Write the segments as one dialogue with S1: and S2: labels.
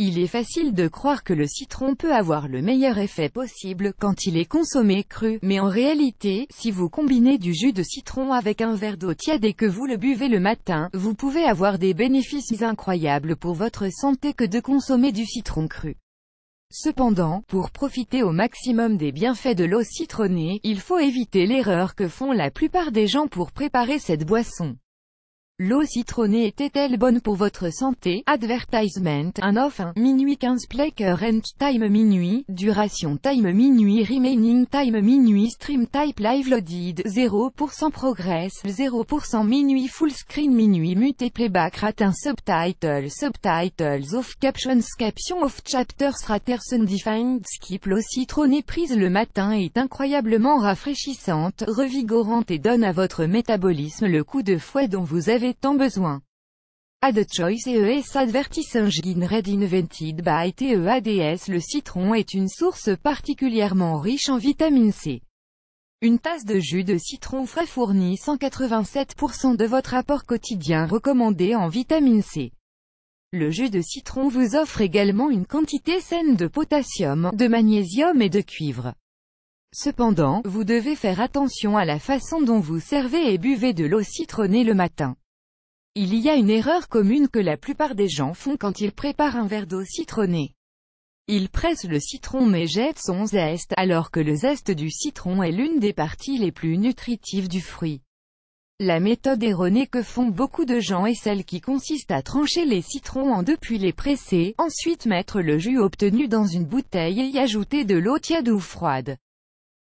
S1: Il est facile de croire que le citron peut avoir le meilleur effet possible quand il est consommé cru, mais en réalité, si vous combinez du jus de citron avec un verre d'eau tiède et que vous le buvez le matin, vous pouvez avoir des bénéfices incroyables pour votre santé que de consommer du citron cru. Cependant, pour profiter au maximum des bienfaits de l'eau citronnée, il faut éviter l'erreur que font la plupart des gens pour préparer cette boisson. L'eau citronnée était-elle bonne pour votre santé? Advertisement, un off, minuit 15 play current time minuit, duration time minuit remaining time minuit stream type live loaded, 0% progress, 0% minuit full screen minuit mute playback rate subtitles off captions off chapters raters undefined skip. L'eau citronnée prise le matin est incroyablement rafraîchissante, revigorante et donne à votre métabolisme le coup de fouet dont vous avez tant besoin. Ad choice ES advertising red invented by TEADS. Le citron est une source particulièrement riche en vitamine C. Une tasse de jus de citron frais fournit 187% de votre apport quotidien recommandé en vitamine C. Le jus de citron vous offre également une quantité saine de potassium, de magnésium et de cuivre. Cependant, vous devez faire attention à la façon dont vous servez et buvez de l'eau citronnée le matin. Il y a une erreur commune que la plupart des gens font quand ils préparent un verre d'eau citronnée. Ils pressent le citron mais jettent son zeste, alors que le zeste du citron est l'une des parties les plus nutritives du fruit. La méthode erronée que font beaucoup de gens est celle qui consiste à trancher les citrons en deux puis les presser, ensuite mettre le jus obtenu dans une bouteille et y ajouter de l'eau tiède ou froide.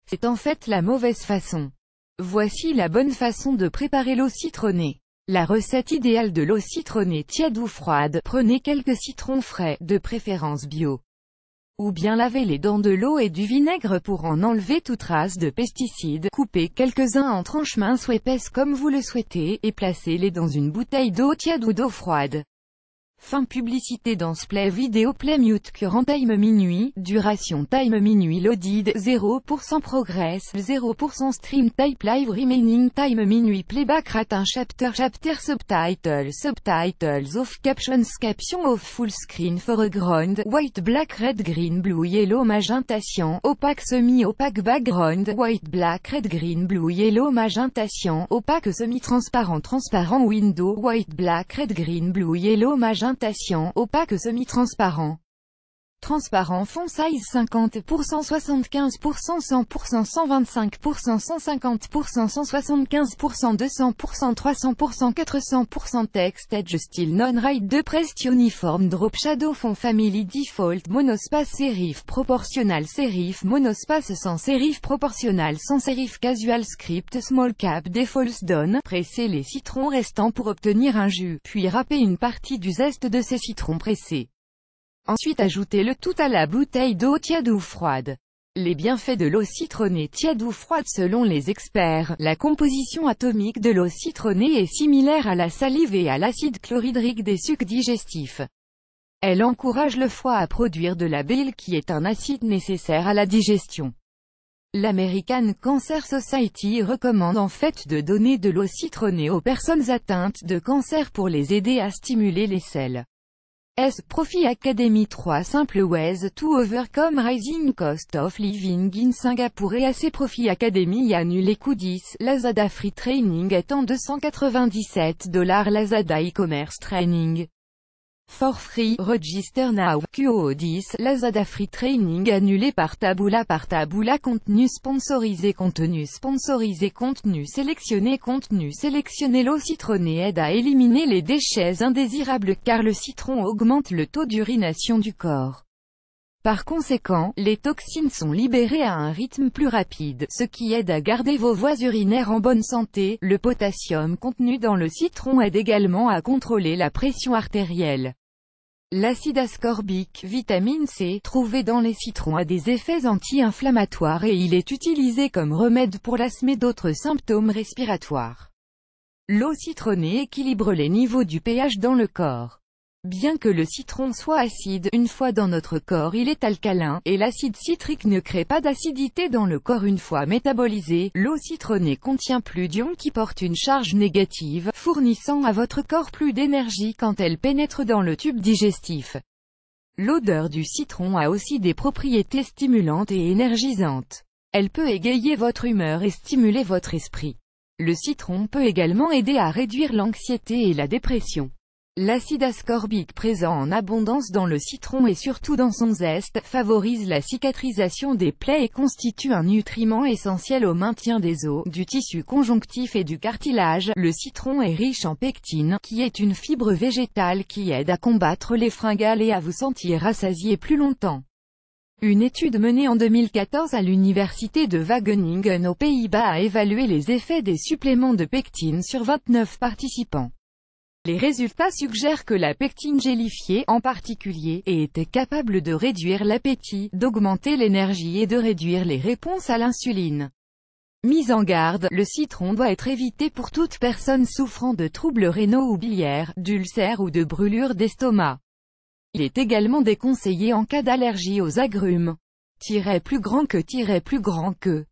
S1: C'est en fait la mauvaise façon. Voici la bonne façon de préparer l'eau citronnée. La recette idéale de l'eau citronnée tiède ou froide: prenez quelques citrons frais, de préférence bio. Ou bien lavez-les dans de l'eau et du vinaigre pour en enlever toute trace de pesticides, coupez quelques-uns en tranches minces ou épaisses comme vous le souhaitez, et placez-les dans une bouteille d'eau tiède ou d'eau froide. Fin publicité dans ce play vidéo play mute current time minuit, duration time minuit loaded, 0% progress, 0% stream type live remaining time minuit playback rate chapter subtitles off captions off full screen foreground, white black red green blue yellow magenta cyan, opaque semi-opaque background, white black red green blue yellow magenta cyan, opaque semi-transparent transparent window, white black red green blue yellow magenta cyan, opaque semi-transparent. Transparent font size 50%, 75%, 100%, 125%, 150%, 175%, 200%, 300%, 400%. Text edge style non-write de pressed uniform drop shadow font family default monospace serif proportional serif monospace sans serif proportional sans serif casual script small cap defaults donne. Pressez les citrons restants pour obtenir un jus, puis râpez une partie du zeste de ces citrons pressés. Ensuite ajoutez le tout à la bouteille d'eau tiède ou froide. Les bienfaits de l'eau citronnée tiède ou froide selon les experts: la composition atomique de l'eau citronnée est similaire à la salive et à l'acide chlorhydrique des sucs digestifs. Elle encourage le foie à produire de la bile qui est un acide nécessaire à la digestion. L'American Cancer Society recommande en fait de donner de l'eau citronnée aux personnes atteintes de cancer pour les aider à stimuler les selles. Profi Academy 3 simple ways to overcome rising cost of living in Singapour et AC Profi Academy annule les coûts 10. Lazada Free Training étant $297. Lazada e-commerce training. For free, register now. QO10, Lazada Free Training annulé par Taboola contenu sponsorisé contenu sélectionné l'eau citronnée aide à éliminer les déchets indésirables car le citron augmente le taux d'urination du corps. Par conséquent, les toxines sont libérées à un rythme plus rapide, ce qui aide à garder vos voies urinaires en bonne santé. Le potassium contenu dans le citron aide également à contrôler la pression artérielle. L'acide ascorbique, vitamine C, trouvé dans les citrons a des effets anti-inflammatoires et il est utilisé comme remède pour l'asthme et d'autres symptômes respiratoires. L'eau citronnée équilibre les niveaux du pH dans le corps. Bien que le citron soit acide, une fois dans notre corps il est alcalin, et l'acide citrique ne crée pas d'acidité dans le corps une fois métabolisé. L'eau citronnée contient plus d'ions qui portent une charge négative, fournissant à votre corps plus d'énergie quand elle pénètre dans le tube digestif. L'odeur du citron a aussi des propriétés stimulantes et énergisantes. Elle peut égayer votre humeur et stimuler votre esprit. Le citron peut également aider à réduire l'anxiété et la dépression. L'acide ascorbique présent en abondance dans le citron et surtout dans son zeste, favorise la cicatrisation des plaies et constitue un nutriment essentiel au maintien des os, du tissu conjonctif et du cartilage. Le citron est riche en pectine, qui est une fibre végétale qui aide à combattre les fringales et à vous sentir rassasié plus longtemps. Une étude menée en 2014 à l'université de Wageningen aux Pays-Bas a évalué les effets des suppléments de pectine sur 29 participants. Les résultats suggèrent que la pectine gélifiée, en particulier, était capable de réduire l'appétit, d'augmenter l'énergie et de réduire les réponses à l'insuline. Mise en garde, le citron doit être évité pour toute personne souffrant de troubles rénaux ou biliaires, d'ulcères ou de brûlures d'estomac. Il est également déconseillé en cas d'allergie aux agrumes. Plus grand que